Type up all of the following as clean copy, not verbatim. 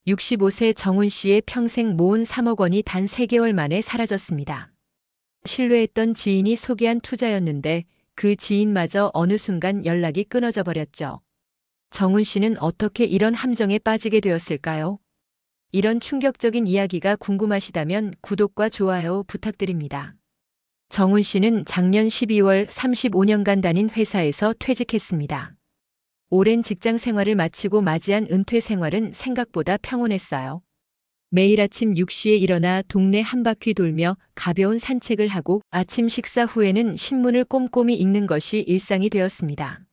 65세 정훈 씨의 평생 모은 3억 원이 단 3개월 만에 사라졌습니다. 신뢰했던 지인이 소개한 투자였는데 그 지인마저 어느 순간 연락이 끊어져 버렸죠. 정훈 씨는 어떻게 이런 함정에 빠지게 되었을까요? 이런 충격적인 이야기가 궁금하시다면 구독과 좋아요 부탁드립니다. 정훈 씨는 작년 12월 35년간 다닌 회사에서 퇴직했습니다. 오랜 직장 생활을 마치고 맞이한 은퇴 생활은 생각보다 평온했어요. 매일 아침 6시에 일어나 동네 한 바퀴 돌며 가벼운 산책을 하고 아침 식사 후에는 신문을 꼼꼼히 읽는 것이 일상이 되었습니다.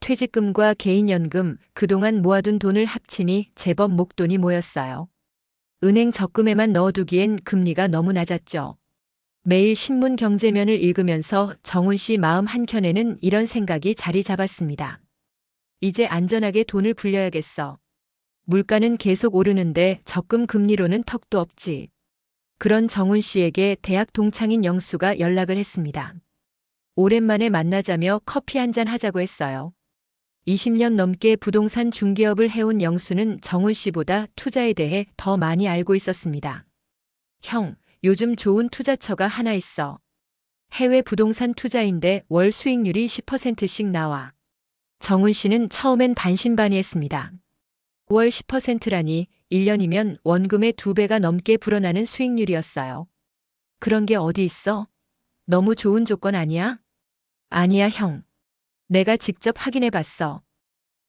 퇴직금과 개인연금, 그동안 모아둔 돈을 합치니 제법 목돈이 모였어요. 은행 적금에만 넣어두기엔 금리가 너무 낮았죠. 매일 신문 경제면을 읽으면서 정훈 씨 마음 한켠에는 이런 생각이 자리 잡았습니다. 이제 안전하게 돈을 불려야겠어. 물가는 계속 오르는데 적금 금리로는 턱도 없지. 그런 정훈 씨에게 대학 동창인 영수가 연락을 했습니다. 오랜만에 만나자며 커피 한잔 하자고 했어요. 20년 넘게 부동산 중개업을 해온 영수는 정훈 씨보다 투자에 대해 더 많이 알고 있었습니다. 형, 요즘 좋은 투자처가 하나 있어. 해외 부동산 투자인데 월 수익률이 10%씩 나와. 정훈 씨는 처음엔 반신반의했습니다. 월 10%라니 1년이면 원금의 2배가 넘게 불어나는 수익률이었어요. 그런 게 어디 있어? 너무 좋은 조건 아니야? 아니야, 형. 내가 직접 확인해 봤어.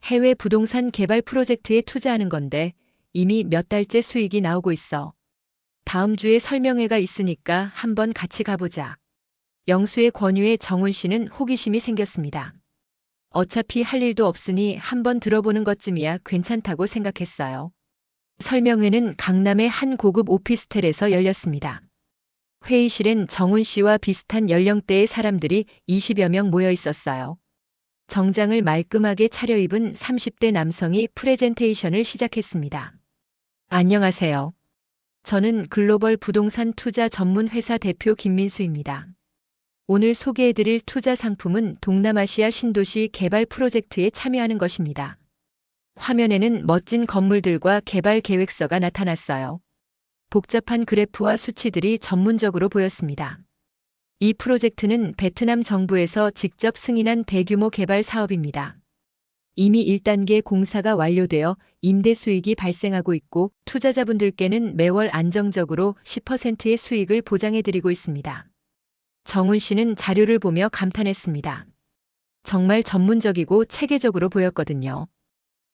해외 부동산 개발 프로젝트에 투자하는 건데 이미 몇 달째 수익이 나오고 있어. 다음 주에 설명회가 있으니까 한번 같이 가보자. 영수의 권유에 정훈 씨는 호기심이 생겼습니다. 어차피 할 일도 없으니 한번 들어보는 것쯤이야 괜찮다고 생각했어요. 설명회는 강남의 한 고급 오피스텔에서 열렸습니다. 회의실엔 정훈 씨와 비슷한 연령대의 사람들이 20여 명 모여 있었어요. 정장을 말끔하게 차려입은 30대 남성이 프레젠테이션을 시작했습니다. 안녕하세요. 저는 글로벌 부동산 투자 전문 회사 대표 김민수입니다. 오늘 소개해드릴 투자 상품은 동남아시아 신도시 개발 프로젝트에 참여하는 것입니다. 화면에는 멋진 건물들과 개발 계획서가 나타났어요. 복잡한 그래프와 수치들이 전문적으로 보였습니다. 이 프로젝트는 베트남 정부에서 직접 승인한 대규모 개발 사업입니다. 이미 1단계 공사가 완료되어 임대 수익이 발생하고 있고 투자자분들께는 매월 안정적으로 10%의 수익을 보장해드리고 있습니다. 정훈 씨는 자료를 보며 감탄했습니다. 정말 전문적이고 체계적으로 보였거든요.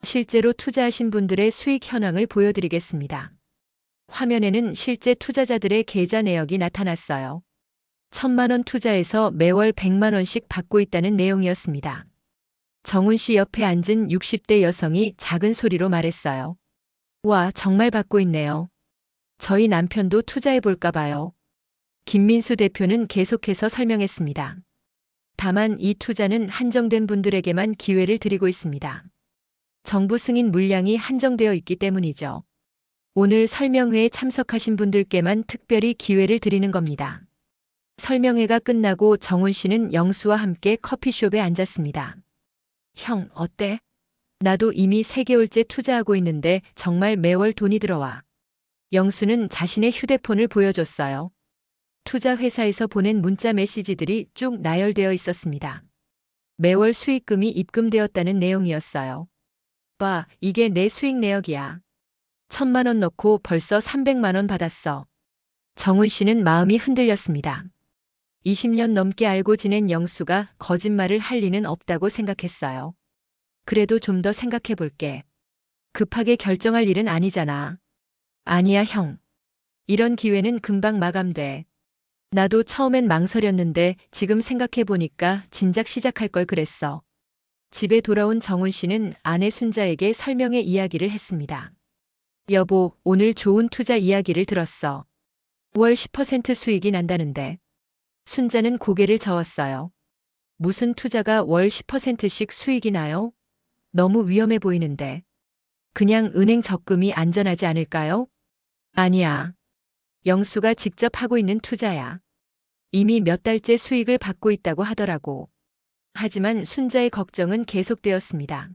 실제로 투자하신 분들의 수익 현황을 보여드리겠습니다. 화면에는 실제 투자자들의 계좌 내역이 나타났어요. 1,000만 원 투자해서 매월 100만 원씩 받고 있다는 내용이었습니다. 정훈 씨 옆에 앉은 60대 여성이 작은 소리로 말했어요. 와, 정말 받고 있네요. 저희 남편도 투자해볼까 봐요. 김민수 대표는 계속해서 설명했습니다. 다만 이 투자는 한정된 분들에게만 기회를 드리고 있습니다. 정부 승인 물량이 한정되어 있기 때문이죠. 오늘 설명회에 참석하신 분들께만 특별히 기회를 드리는 겁니다. 설명회가 끝나고 정훈 씨는 영수와 함께 커피숍에 앉았습니다. 형, 어때? 나도 이미 3개월째 투자하고 있는데 정말 매월 돈이 들어와. 영수는 자신의 휴대폰을 보여줬어요. 투자 회사에서 보낸 문자 메시지들이 쭉 나열되어 있었습니다. 매월 수익금이 입금되었다는 내용이었어요. 봐, 이게 내 수익 내역이야. 1,000만 원 넣고 벌써 300만 원 받았어. 정훈 씨는 마음이 흔들렸습니다. 20년 넘게 알고 지낸 영수가 거짓말을 할 리는 없다고 생각했어요. 그래도 좀 더 생각해 볼게. 급하게 결정할 일은 아니잖아. 아니야, 형. 이런 기회는 금방 마감돼. 나도 처음엔 망설였는데 지금 생각해 보니까 진작 시작할 걸 그랬어. 집에 돌아온 정훈 씨는 아내 순자에게 설명의 이야기를 했습니다. 여보, 오늘 좋은 투자 이야기를 들었어. 월 10% 수익이 난다는데. 순자는 고개를 저었어요. 무슨 투자가 월 10%씩 수익이 나요? 너무 위험해 보이는데. 그냥 은행 적금이 안전하지 않을까요? 아니야. 영수가 직접 하고 있는 투자야. 이미 몇 달째 수익을 받고 있다고 하더라고. 하지만 순자의 걱정은 계속되었습니다.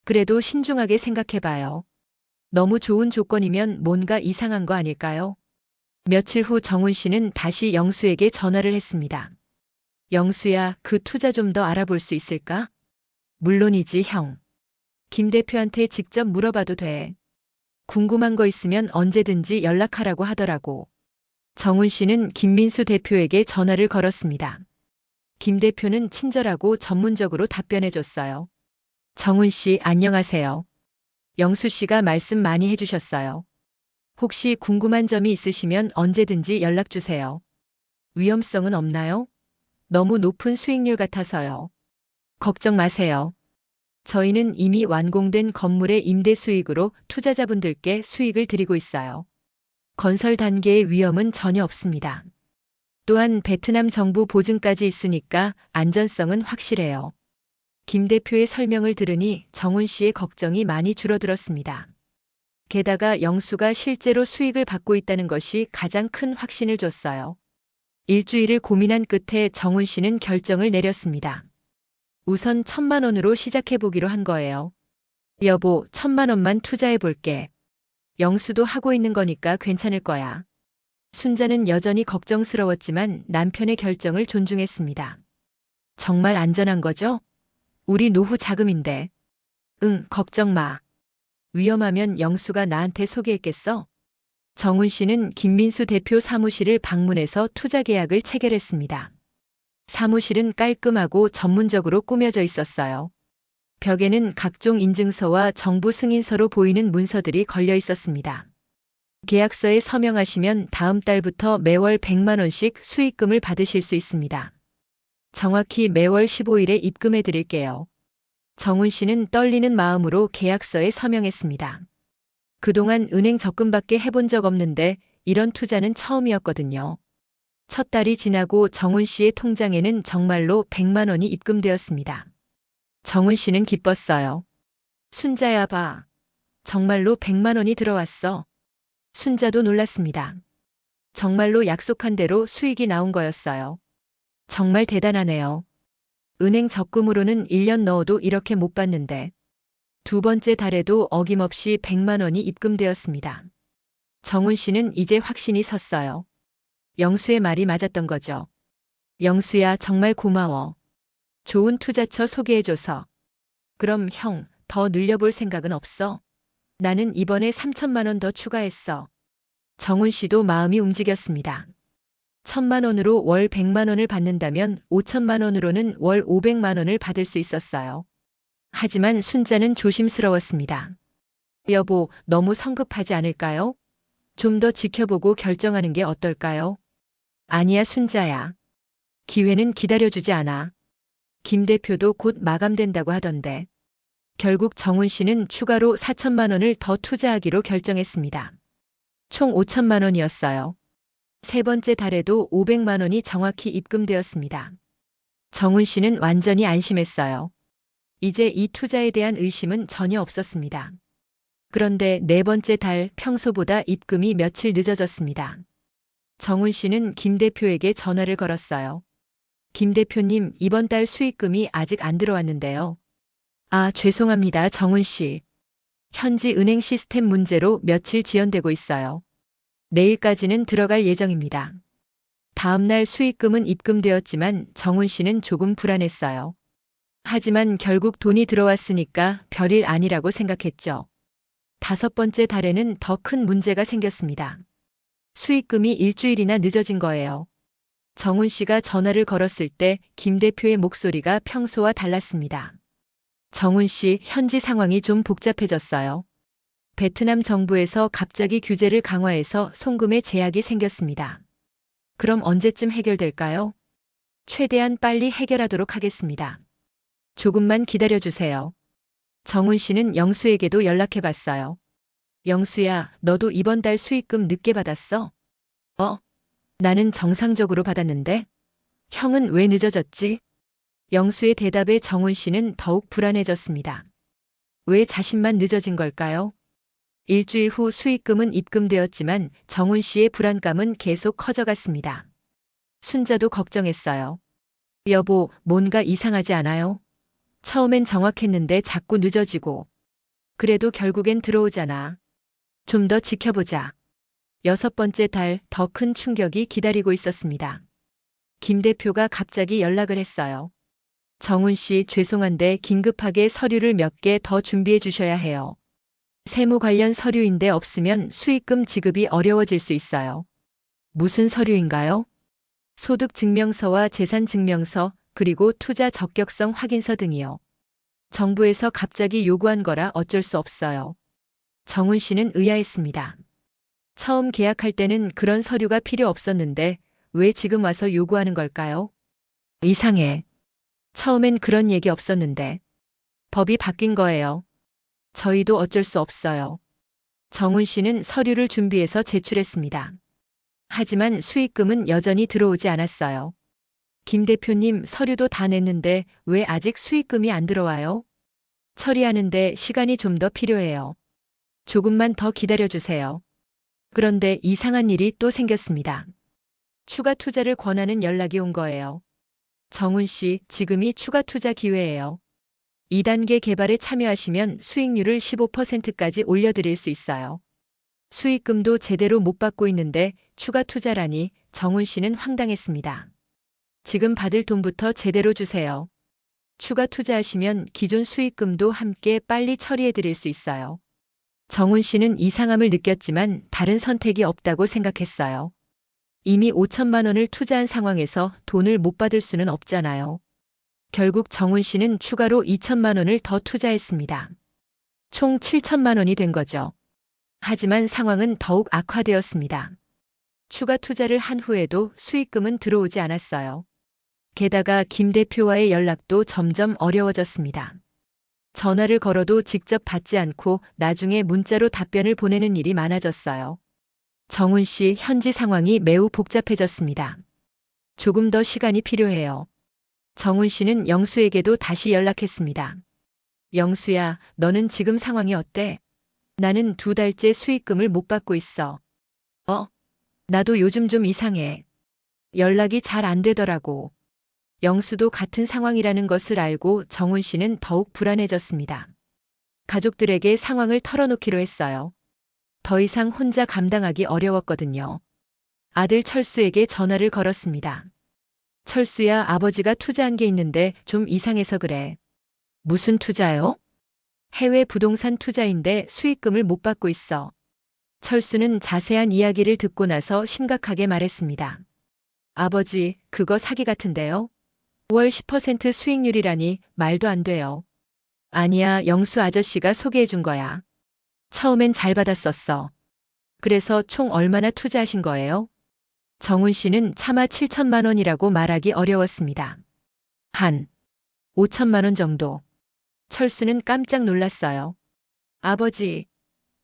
그래도 신중하게 생각해봐요. 너무 좋은 조건이면 뭔가 이상한 거 아닐까요? 며칠 후 정훈 씨는 다시 영수에게 전화를 했습니다. 영수야, 그 투자 좀 더 알아볼 수 있을까? 물론이지, 형. 김 대표한테 직접 물어봐도 돼. 궁금한 거 있으면 언제든지 연락하라고 하더라고. 정훈 씨는 김민수 대표에게 전화를 걸었습니다. 김 대표는 친절하고 전문적으로 답변해줬어요. 정훈 씨, 안녕하세요. 영수 씨가 말씀 많이 해주셨어요. 혹시 궁금한 점이 있으시면 언제든지 연락 주세요. 위험성은 없나요? 너무 높은 수익률 같아서요. 걱정 마세요. 저희는 이미 완공된 건물의 임대 수익으로 투자자분들께 수익을 드리고 있어요. 건설 단계의 위험은 전혀 없습니다. 또한 베트남 정부 보증까지 있으니까 안전성은 확실해요. 김 대표의 설명을 들으니 정훈 씨의 걱정이 많이 줄어들었습니다. 게다가 영수가 실제로 수익을 받고 있다는 것이 가장 큰 확신을 줬어요. 일주일을 고민한 끝에 정훈 씨는 결정을 내렸습니다. 우선 1,000만 원으로 시작해보기로 한 거예요. 여보, 1,000만 원만 투자해볼게. 영수도 하고 있는 거니까 괜찮을 거야. 순자는 여전히 걱정스러웠지만 남편의 결정을 존중했습니다. 정말 안전한 거죠? 우리 노후 자금인데. 응, 걱정 마. 위험하면 영수가 나한테 소개했겠어? 정훈 씨는 김민수 대표 사무실을 방문해서 투자 계약을 체결했습니다. 사무실은 깔끔하고 전문적으로 꾸며져 있었어요. 벽에는 각종 인증서와 정부 승인서로 보이는 문서들이 걸려 있었습니다. 계약서에 서명하시면 다음 달부터 매월 100만 원씩 수익금을 받으실 수 있습니다. 정확히 매월 15일에 입금해 드릴게요. 정훈 씨는 떨리는 마음으로 계약서에 서명했습니다. 그동안 은행 적금밖에 해본 적 없는데 이런 투자는 처음이었거든요. 첫 달이 지나고 정훈 씨의 통장에는 정말로 100만 원이 입금되었습니다. 정훈 씨는 기뻤어요. 순자야 봐. 정말로 100만 원이 들어왔어. 순자도 놀랐습니다. 정말로 약속한 대로 수익이 나온 거였어요. 정말 대단하네요. 은행 적금으로는 1년 넣어도 이렇게 못 받는데. 두 번째 달에도 어김없이 100만 원이 입금되었습니다. 정훈 씨는 이제 확신이 섰어요. 영수의 말이 맞았던 거죠. 영수야, 정말 고마워. 좋은 투자처 소개해줘서. 그럼 형, 더 늘려볼 생각은 없어? 나는 이번에 3,000만 원 더 추가했어. 정훈 씨도 마음이 움직였습니다. 1,000만 원으로 월 100만 원을 받는다면 5천만 원으로는 월 500만 원을 받을 수 있었어요. 하지만 순자는 조심스러웠습니다. 여보, 너무 성급하지 않을까요? 좀 더 지켜보고 결정하는 게 어떨까요? 아니야, 순자야. 기회는 기다려주지 않아. 김 대표도 곧 마감된다고 하던데. 결국 정훈 씨는 추가로 4천만 원을 더 투자하기로 결정했습니다. 총 5천만 원이었어요. 세 번째 달에도 500만 원이 정확히 입금되었습니다. 정훈 씨는 완전히 안심했어요. 이제 이 투자에 대한 의심은 전혀 없었습니다. 그런데 네 번째 달 평소보다 입금이 며칠 늦어졌습니다. 정훈 씨는 김 대표에게 전화를 걸었어요. 김 대표님, 이번 달 수익금이 아직 안 들어왔는데요. 아, 죄송합니다, 정훈 씨. 현지 은행 시스템 문제로 며칠 지연되고 있어요. 내일까지는 들어갈 예정입니다. 다음 날 수익금은 입금되었지만 정훈 씨는 조금 불안했어요. 하지만 결국 돈이 들어왔으니까 별일 아니라고 생각했죠. 다섯 번째 달에는 더 큰 문제가 생겼습니다. 수익금이 일주일이나 늦어진 거예요. 정훈 씨가 전화를 걸었을 때 김 대표의 목소리가 평소와 달랐습니다. 정훈 씨, 현지 상황이 좀 복잡해졌어요. 베트남 정부에서 갑자기 규제를 강화해서 송금에 제약이 생겼습니다. 그럼 언제쯤 해결될까요? 최대한 빨리 해결하도록 하겠습니다. 조금만 기다려주세요. 정훈 씨는 영수에게도 연락해봤어요. 영수야, 너도 이번 달 수익금 늦게 받았어? 나는 정상적으로 받았는데? 형은 왜 늦어졌지? 영수의 대답에 정훈 씨는 더욱 불안해졌습니다. 왜 자신만 늦어진 걸까요? 일주일 후 수익금은 입금되었지만 정훈 씨의 불안감은 계속 커져갔습니다. 순자도 걱정했어요. 여보, 뭔가 이상하지 않아요? 처음엔 정확했는데 자꾸 늦어지고. 그래도 결국엔 들어오잖아. 좀 더 지켜보자. 6번째 달 더 큰 충격이 기다리고 있었습니다. 김 대표가 갑자기 연락을 했어요. 정훈 씨, 죄송한데 긴급하게 서류를 몇 개 더 준비해 주셔야 해요. 세무 관련 서류인데 없으면 수익금 지급이 어려워질 수 있어요. 무슨 서류인가요? 소득증명서와 재산증명서, 그리고 투자 적격성 확인서 등이요. 정부에서 갑자기 요구한 거라 어쩔 수 없어요. 정훈 씨는 의아했습니다. 처음 계약할 때는 그런 서류가 필요 없었는데 왜 지금 와서 요구하는 걸까요? 이상해. 처음엔 그런 얘기 없었는데. 법이 바뀐 거예요. 저희도 어쩔 수 없어요. 정훈 씨는 서류를 준비해서 제출했습니다. 하지만 수익금은 여전히 들어오지 않았어요. 김 대표님, 서류도 다 냈는데 왜 아직 수익금이 안 들어와요? 처리하는데 시간이 좀 더 필요해요. 조금만 더 기다려주세요. 그런데 이상한 일이 또 생겼습니다. 추가 투자를 권하는 연락이 온 거예요. 정훈 씨, 지금이 추가 투자 기회예요. 2단계 개발에 참여하시면 수익률을 15%까지 올려드릴 수 있어요. 수익금도 제대로 못 받고 있는데 추가 투자라니. 정훈 씨는 황당했습니다. 지금 받을 돈부터 제대로 주세요. 추가 투자하시면 기존 수익금도 함께 빨리 처리해 드릴 수 있어요. 정훈 씨는 이상함을 느꼈지만 다른 선택이 없다고 생각했어요. 이미 5천만 원을 투자한 상황에서 돈을 못 받을 수는 없잖아요. 결국 정훈 씨는 추가로 2천만 원을 더 투자했습니다. 총 7천만 원이 된 거죠. 하지만 상황은 더욱 악화되었습니다. 추가 투자를 한 후에도 수익금은 들어오지 않았어요. 게다가 김 대표와의 연락도 점점 어려워졌습니다. 전화를 걸어도 직접 받지 않고 나중에 문자로 답변을 보내는 일이 많아졌어요. 정훈 씨, 현지 상황이 매우 복잡해졌습니다. 조금 더 시간이 필요해요. 정훈 씨는 영수에게도 다시 연락했습니다. 영수야, 너는 지금 상황이 어때? 나는 2달째 수익금을 못 받고 있어. 나도 요즘 좀 이상해. 연락이 잘 안 되더라고. 영수도 같은 상황이라는 것을 알고 정훈 씨는 더욱 불안해졌습니다. 가족들에게 상황을 털어놓기로 했어요. 더 이상 혼자 감당하기 어려웠거든요. 아들 철수에게 전화를 걸었습니다. 철수야, 아버지가 투자한 게 있는데 좀 이상해서 그래. 무슨 투자요? 해외 부동산 투자인데 수익금을 못 받고 있어. 철수는 자세한 이야기를 듣고 나서 심각하게 말했습니다. 아버지, 그거 사기 같은데요? 월 10% 수익률이라니 말도 안 돼요. 아니야, 영수 아저씨가 소개해 준 거야. 처음엔 잘 받았었어. 그래서 총 얼마나 투자하신 거예요? 정훈 씨는 차마 7천만 원이라고 말하기 어려웠습니다. 한 5천만 원 정도. 철수는 깜짝 놀랐어요. 아버지,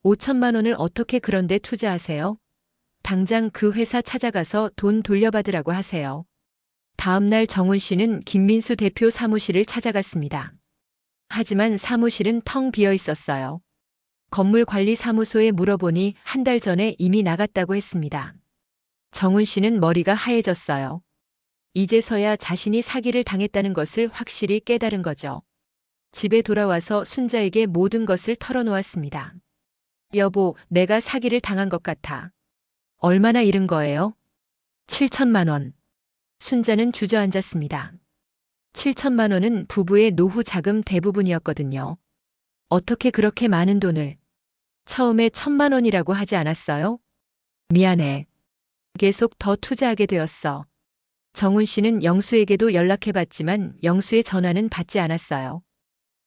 5천만 원을 어떻게 그런데 투자하세요? 당장 그 회사 찾아가서 돈 돌려받으라고 하세요. 다음 날 정훈 씨는 김민수 대표 사무실을 찾아갔습니다. 하지만 사무실은 텅 비어 있었어요. 건물관리사무소에 물어보니 1달 전에 이미 나갔다고 했습니다. 정훈 씨는 머리가 하얘졌어요. 이제서야 자신이 사기를 당했다는 것을 확실히 깨달은 거죠. 집에 돌아와서 순자에게 모든 것을 털어놓았습니다. 여보, 내가 사기를 당한 것 같아. 얼마나 잃은 거예요? 7천만 원. 순자는 주저앉았습니다. 7천만 원은 부부의 노후 자금 대부분이었거든요. 어떻게 그렇게 많은 돈을? 처음에 1,000만 원이라고 하지 않았어요? 미안해. 계속 더 투자하게 되었어. 정훈 씨는 영수에게도 연락해봤지만 영수의 전화는 받지 않았어요.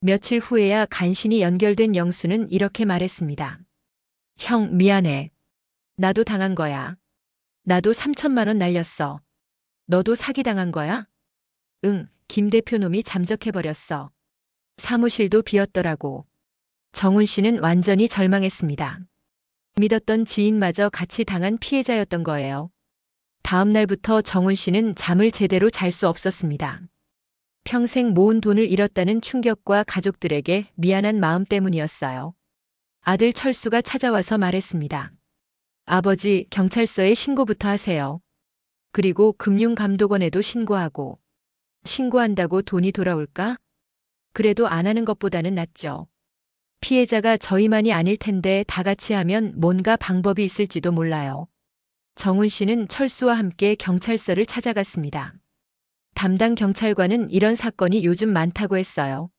며칠 후에야 간신히 연결된 영수는 이렇게 말했습니다. 형, 미안해. 나도 당한 거야. 나도 3천만 원 날렸어. 너도 사기당한 거야? 응, 김 대표 놈이 잠적해버렸어. 사무실도 비었더라고. 정훈 씨는 완전히 절망했습니다. 믿었던 지인마저 같이 당한 피해자였던 거예요. 다음 날부터 정훈 씨는 잠을 제대로 잘 수 없었습니다. 평생 모은 돈을 잃었다는 충격과 가족들에게 미안한 마음 때문이었어요. 아들 철수가 찾아와서 말했습니다. 아버지, 경찰서에 신고부터 하세요. 그리고 금융감독원에도 신고하고. 신고한다고 돈이 돌아올까? 그래도 안 하는 것보다는 낫죠. 피해자가 저희만이 아닐 텐데 다 같이 하면 뭔가 방법이 있을지도 몰라요. 정훈 씨는 철수와 함께 경찰서를 찾아갔습니다. 담당 경찰관은 이런 사건이 요즘 많다고 했어요.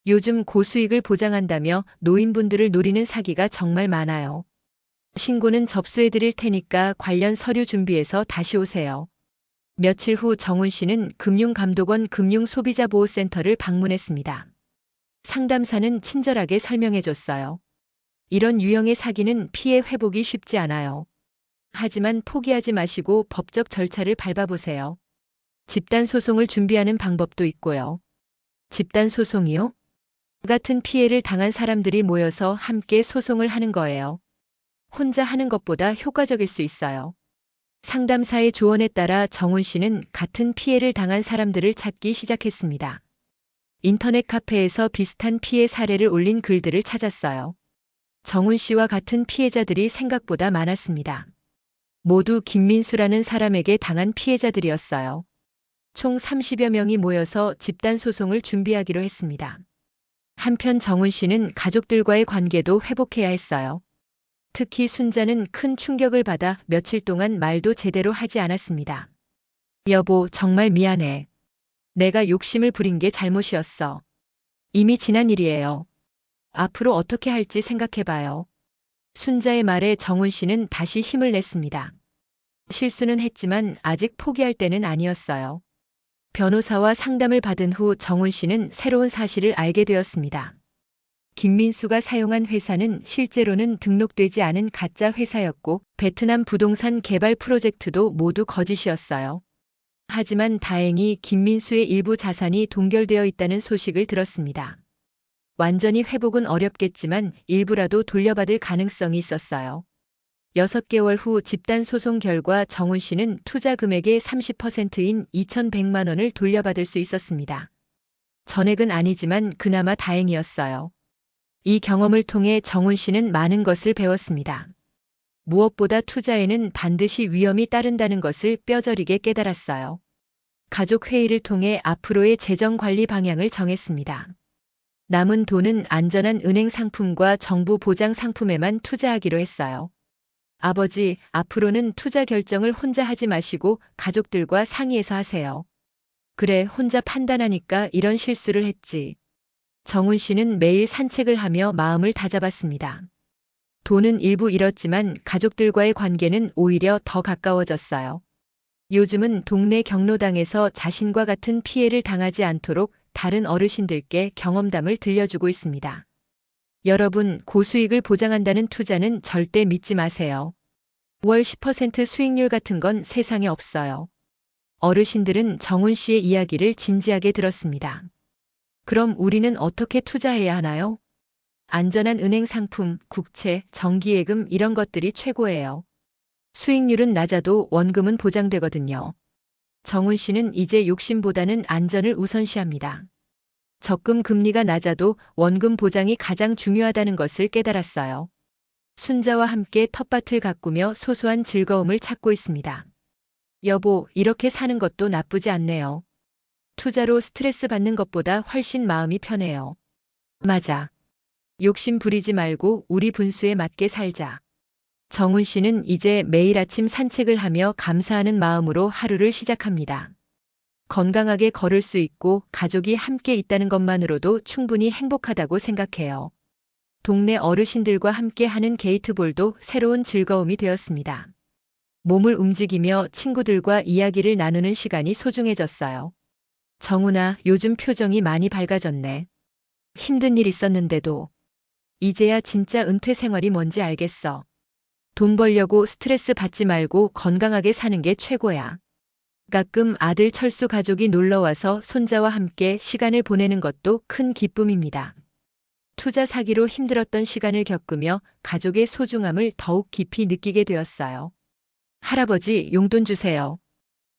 요즘 고수익을 보장한다며 노인분들을 노리는 사기가 정말 많아요. 신고는 접수해 드릴 테니까 관련 서류 준비해서 다시 오세요. 며칠 후 정훈 씨는 금융감독원 금융소비자보호센터를 방문했습니다. 상담사는 친절하게 설명해 줬어요. 이런 유형의 사기는 피해 회복이 쉽지 않아요. 하지만 포기하지 마시고 법적 절차를 밟아보세요. 집단 소송을 준비하는 방법도 있고요. 집단 소송이요? 같은 피해를 당한 사람들이 모여서 함께 소송을 하는 거예요. 혼자 하는 것보다 효과적일 수 있어요. 상담사의 조언에 따라 정훈 씨는 같은 피해를 당한 사람들을 찾기 시작했습니다. 인터넷 카페에서 비슷한 피해 사례를 올린 글들을 찾았어요. 정훈 씨와 같은 피해자들이 생각보다 많았습니다. 모두 김민수라는 사람에게 당한 피해자들이었어요. 총 30여 명이 모여서 집단 소송을 준비하기로 했습니다. 한편 정훈 씨는 가족들과의 관계도 회복해야 했어요. 특히 순자는 큰 충격을 받아 며칠 동안 말도 제대로 하지 않았습니다. 여보, 정말 미안해. 내가 욕심을 부린 게 잘못이었어. 이미 지난 일이에요. 앞으로 어떻게 할지 생각해봐요. 순자의 말에 정훈 씨는 다시 힘을 냈습니다. 실수는 했지만 아직 포기할 때는 아니었어요. 변호사와 상담을 받은 후 정훈 씨는 새로운 사실을 알게 되었습니다. 김민수가 사용한 회사는 실제로는 등록되지 않은 가짜 회사였고 베트남 부동산 개발 프로젝트도 모두 거짓이었어요. 하지만 다행히 김민수의 일부 자산이 동결되어 있다는 소식을 들었습니다. 완전히 회복은 어렵겠지만 일부라도 돌려받을 가능성이 있었어요. 6개월 후 집단 소송 결과 정훈 씨는 투자 금액의 30%인 2,100만 원을 돌려받을 수 있었습니다. 전액은 아니지만 그나마 다행이었어요. 이 경험을 통해 정훈 씨는 많은 것을 배웠습니다. 무엇보다 투자에는 반드시 위험이 따른다는 것을 뼈저리게 깨달았어요. 가족 회의를 통해 앞으로의 재정 관리 방향을 정했습니다. 남은 돈은 안전한 은행 상품과 정부 보장 상품에만 투자하기로 했어요. 아버지, 앞으로는 투자 결정을 혼자 하지 마시고 가족들과 상의해서 하세요. 그래, 혼자 판단하니까 이런 실수를 했지. 정훈 씨는 매일 산책을 하며 마음을 다잡았습니다. 돈은 일부 잃었지만 가족들과의 관계는 오히려 더 가까워졌어요. 요즘은 동네 경로당에서 자신과 같은 피해를 당하지 않도록 다른 어르신들께 경험담을 들려주고 있습니다. 여러분, 고수익을 보장한다는 투자는 절대 믿지 마세요. 월 10% 수익률 같은 건 세상에 없어요. 어르신들은 정훈 씨의 이야기를 진지하게 들었습니다. 그럼 우리는 어떻게 투자해야 하나요? 안전한 은행 상품, 국채, 정기예금 이런 것들이 최고예요. 수익률은 낮아도 원금은 보장되거든요. 정훈 씨는 이제 욕심보다는 안전을 우선시합니다. 적금 금리가 낮아도 원금 보장이 가장 중요하다는 것을 깨달았어요. 순자와 함께 텃밭을 가꾸며 소소한 즐거움을 찾고 있습니다. 여보, 이렇게 사는 것도 나쁘지 않네요. 투자로 스트레스 받는 것보다 훨씬 마음이 편해요. 맞아. 욕심 부리지 말고 우리 분수에 맞게 살자. 정훈 씨는 이제 매일 아침 산책을 하며 감사하는 마음으로 하루를 시작합니다. 건강하게 걸을 수 있고 가족이 함께 있다는 것만으로도 충분히 행복하다고 생각해요. 동네 어르신들과 함께 하는 게이트볼도 새로운 즐거움이 되었습니다. 몸을 움직이며 친구들과 이야기를 나누는 시간이 소중해졌어요. 정훈아, 요즘 표정이 많이 밝아졌네. 힘든 일 있었는데도. 이제야 진짜 은퇴 생활이 뭔지 알겠어. 돈 벌려고 스트레스 받지 말고 건강하게 사는 게 최고야. 가끔 아들 철수 가족이 놀러와서 손자와 함께 시간을 보내는 것도 큰 기쁨입니다. 투자 사기로 힘들었던 시간을 겪으며 가족의 소중함을 더욱 깊이 느끼게 되었어요. 할아버지, 용돈 주세요.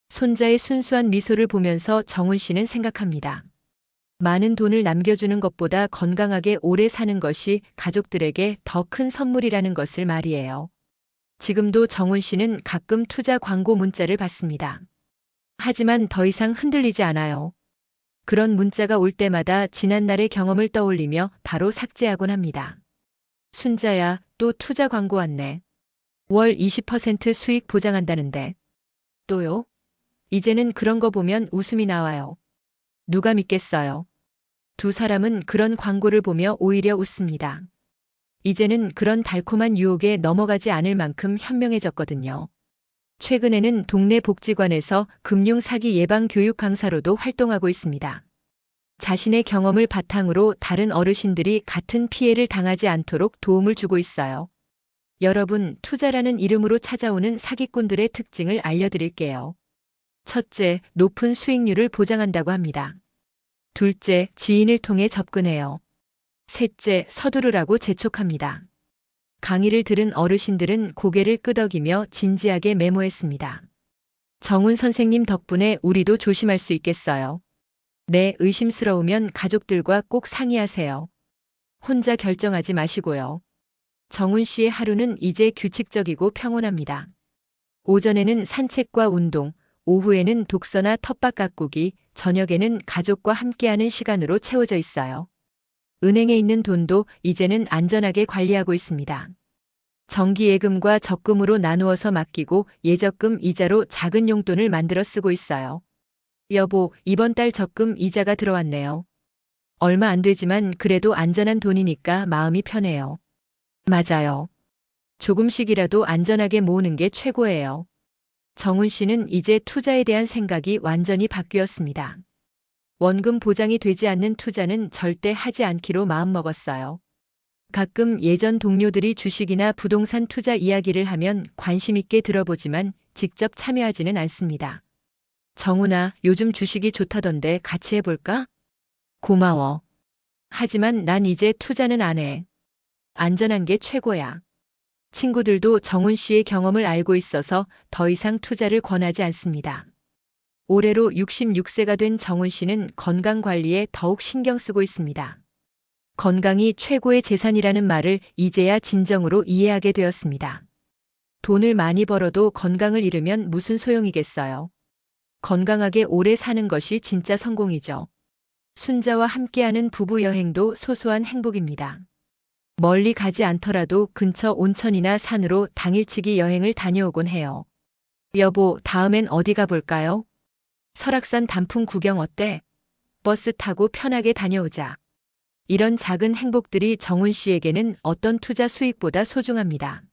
손자의 순수한 미소를 보면서 정훈 씨는 생각합니다. 많은 돈을 남겨주는 것보다 건강하게 오래 사는 것이 가족들에게 더 큰 선물이라는 것을 말이에요. 지금도 정훈 씨는 가끔 투자 광고 문자를 받습니다. 하지만 더 이상 흔들리지 않아요. 그런 문자가 올 때마다 지난날의 경험을 떠올리며 바로 삭제하곤 합니다. 순자야, 또 투자 광고 왔네. 월 20% 수익 보장한다는데. 또요? 이제는 그런 거 보면 웃음이 나와요. 누가 믿겠어요? 두 사람은 그런 광고를 보며 오히려 웃습니다. 이제는 그런 달콤한 유혹에 넘어가지 않을 만큼 현명해졌거든요. 최근에는 동네 복지관에서 금융 사기 예방 교육 강사로도 활동하고 있습니다. 자신의 경험을 바탕으로 다른 어르신들이 같은 피해를 당하지 않도록 도움을 주고 있어요. 여러분, 투자라는 이름으로 찾아오는 사기꾼들의 특징을 알려드릴게요. 첫째, 높은 수익률을 보장한다고 합니다. 둘째, 지인을 통해 접근해요. 셋째, 서두르라고 재촉합니다. 강의를 들은 어르신들은 고개를 끄덕이며 진지하게 메모했습니다. 정훈 선생님 덕분에 우리도 조심할 수 있겠어요. 네, 의심스러우면 가족들과 꼭 상의하세요. 혼자 결정하지 마시고요. 정훈 씨의 하루는 이제 규칙적이고 평온합니다. 오전에는 산책과 운동, 오후에는 독서나 텃밭 가꾸기, 저녁에는 가족과 함께하는 시간으로 채워져 있어요. 은행에 있는 돈도 이제는 안전하게 관리하고 있습니다. 정기예금과 적금으로 나누어서 맡기고 예적금 이자로 작은 용돈을 만들어 쓰고 있어요. 여보, 이번 달 적금 이자가 들어왔네요. 얼마 안 되지만 그래도 안전한 돈이니까 마음이 편해요. 맞아요. 조금씩이라도 안전하게 모으는 게 최고예요. 정훈 씨는 이제 투자에 대한 생각이 완전히 바뀌었습니다. 원금 보장이 되지 않는 투자는 절대 하지 않기로 마음먹었어요. 가끔 예전 동료들이 주식이나 부동산 투자 이야기를 하면 관심 있게 들어보지만 직접 참여하지는 않습니다. 정훈아, 요즘 주식이 좋다던데 같이 해볼까? 고마워. 하지만 난 이제 투자는 안 해. 안전한 게 최고야. 친구들도 정훈 씨의 경험을 알고 있어서 더 이상 투자를 권하지 않습니다. 올해로 66세가 된 정훈 씨는 건강 관리에 더욱 신경 쓰고 있습니다. 건강이 최고의 재산이라는 말을 이제야 진정으로 이해하게 되었습니다. 돈을 많이 벌어도 건강을 잃으면 무슨 소용이겠어요. 건강하게 오래 사는 것이 진짜 성공이죠. 순자와 함께하는 부부 여행도 소소한 행복입니다. 멀리 가지 않더라도 근처 온천이나 산으로 당일치기 여행을 다녀오곤 해요. 여보, 다음엔 어디 가볼까요? 설악산 단풍 구경 어때? 버스 타고 편하게 다녀오자. 이런 작은 행복들이 정훈 씨에게는 어떤 투자 수익보다 소중합니다.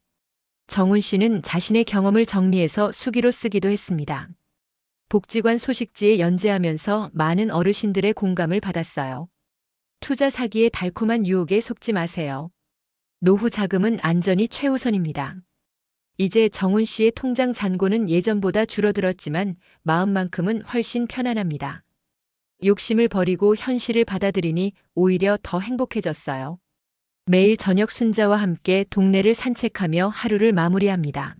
정훈 씨는 자신의 경험을 정리해서 수기로 쓰기도 했습니다. 복지관 소식지에 연재하면서 많은 어르신들의 공감을 받았어요. 투자 사기의 달콤한 유혹에 속지 마세요. 노후 자금은 안전이 최우선입니다. 이제 정훈 씨의 통장 잔고는 예전보다 줄어들었지만 마음만큼은 훨씬 편안합니다. 욕심을 버리고 현실을 받아들이니 오히려 더 행복해졌어요. 매일 저녁 순자와 함께 동네를 산책하며 하루를 마무리합니다.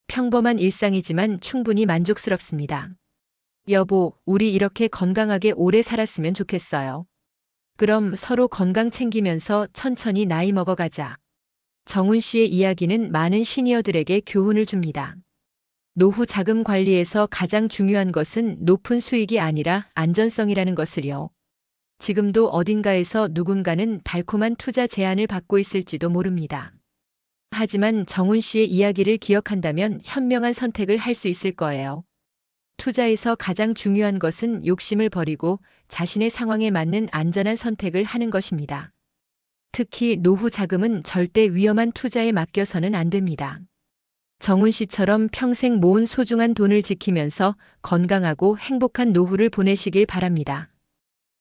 평범한 일상이지만 충분히 만족스럽습니다. 여보, 우리 이렇게 건강하게 오래 살았으면 좋겠어요. 그럼 서로 건강 챙기면서 천천히 나이 먹어가자. 정훈 씨의 이야기는 많은 시니어들에게 교훈을 줍니다. 노후 자금 관리에서 가장 중요한 것은 높은 수익이 아니라 안전성이라는 것을요. 지금도 어딘가에서 누군가는 달콤한 투자 제안을 받고 있을지도 모릅니다. 하지만 정훈 씨의 이야기를 기억한다면 현명한 선택을 할 수 있을 거예요. 투자에서 가장 중요한 것은 욕심을 버리고 자신의 상황에 맞는 안전한 선택을 하는 것입니다. 특히 노후 자금은 절대 위험한 투자에 맡겨서는 안 됩니다. 정훈 씨처럼 평생 모은 소중한 돈을 지키면서 건강하고 행복한 노후를 보내시길 바랍니다.